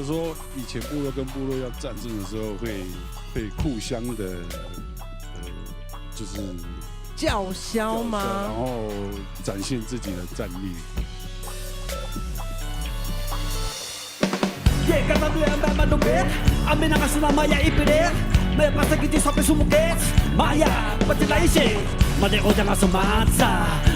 说以前部落跟部落要战争的时候会互相的就是叫嚣吗？然后展现自己的战力。May pasagiti sa pisumukits Maya, pati laisi Madi ko dyan nga sumatsa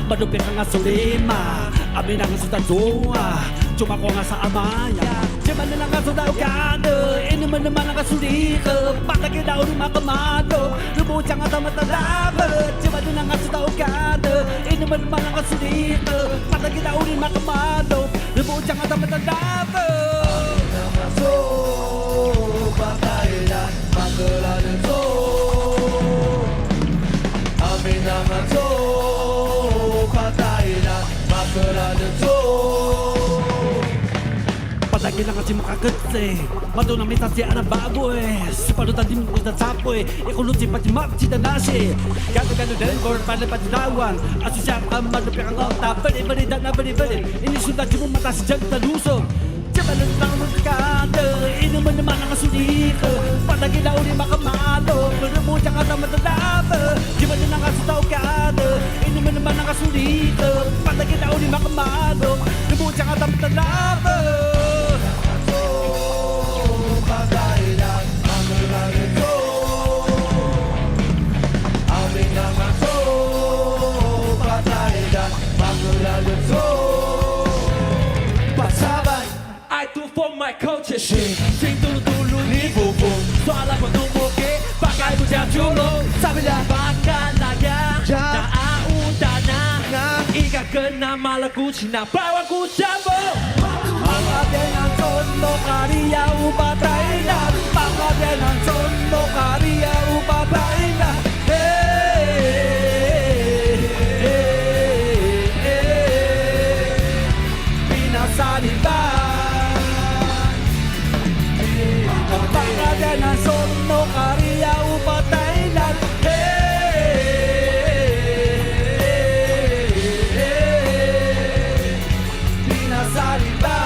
Madupin ka nga sulima Amin ang sutadunga Tsuma ko nga sa amaya Siman na lang nga sudaugano Inuman naman ang kasulika Patagin daw ng mga kamado Lubutya nga tamatalabat Siman na lang nga sudaugano Inuman naman ang kasulika Patagin daw ng mga kamado Lubutya nga tamatalabat 막으라는 소 아미나만 소 바다이나 막으라는 소 Patagin lang kasi makakatsi Mado na mitasi ang baboy Sipalutan din mo sa sapoy Ikulot si pati magchita nasi Gano-gano din for panapadlawan Asosya ka malupi ang alta Bali-bali na bali-bali Inisundan si mo mata si Jang Talusong Sipalutan lang mo kakada Inuman naman ang kasulika Patagin na uli makamalo Marumutya ka na matalaba Sipalutan lang kasi tao kada Inuman naman ang kasulika Patagin na uli makamalo Marumutya ka na matalaba For my culture shit Sing dulu-dulu ni bubung Soalan penumuki Pakai bujang julung Sabila bakal laya Naaundana Ika kena malaku Cina bawa ku jambung Maka dengan contoh karya upataina Maka dengan contoh karya upataina Pinasaliba Maka dengan contoh karya upataina Pinasaliba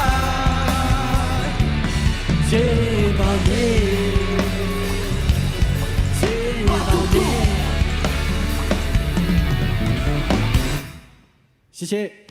谢谢。